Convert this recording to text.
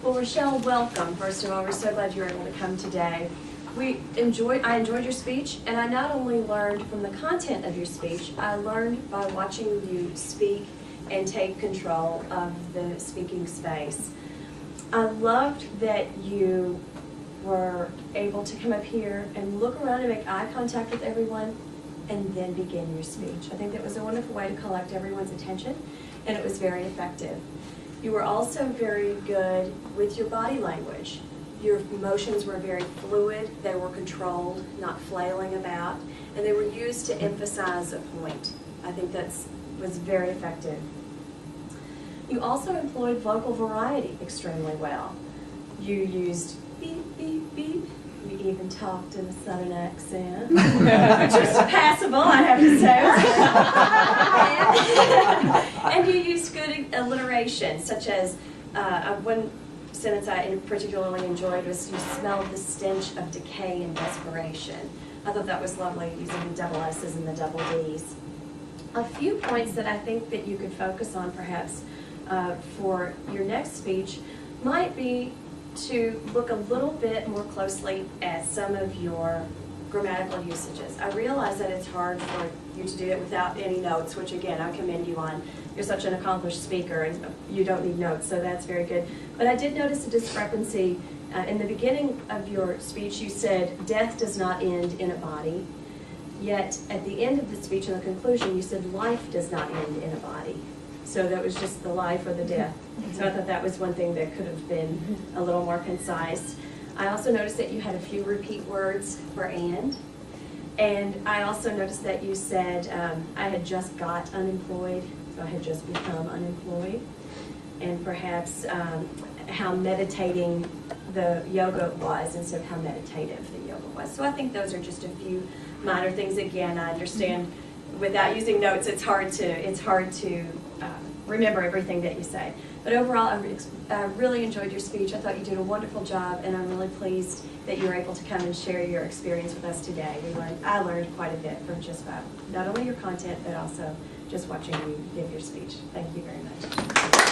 Well, Rachelle, welcome. First of all, we're so glad you were able to come today. I enjoyed your speech, and I not only learned from the content of your speech, I learned by watching you speak and take control of the speaking space. I loved that you were able to come up here and look around and make eye contact with everyone and then begin your speech. I think that was a wonderful way to collect everyone's attention, and it was very effective. You were also very good with your body language. Your emotions were very fluid, they were controlled, not flailing about, and they were used to emphasize a point. I think that was very effective. You also employed vocal variety extremely well. You used beep, beep, beep. You even talked in a southern accent, which was passable, I have to say. And you used good alliteration, such as one sentence I particularly enjoyed was, "You smelled the stench of decay and desperation." I thought that was lovely, using the double S's and the double D's. A few points that I think that you could focus on perhaps for your next speech might be to look a little bit more closely at some of your grammatical usages. I realize that it's hard for you to do it without any notes, which again, I commend you on. You're such an accomplished speaker and you don't need notes, so that's very good. But I did notice a discrepancy. In the beginning of your speech, you said, "Death does not end in a body." Yet at the end of the speech, in the conclusion, you said, "Life does not end in a body." So that was just the life or the death. So I thought that was one thing that could have been a little more concise. I also noticed that you had a few repeat words for "and." And I also noticed that you said, "I had just got unemployed," so I had just become unemployed. And perhaps how meditating the yoga was instead of how meditative the yoga was. So I think those are just a few minor things. Again, I understand without using notes, it's hard to remember everything that you say. But overall, I really enjoyed your speech. I thought you did a wonderful job, and I'm really pleased that you were able to come and share your experience with us today. I learned quite a bit from just about not only your content, but also just watching you give your speech. Thank you very much.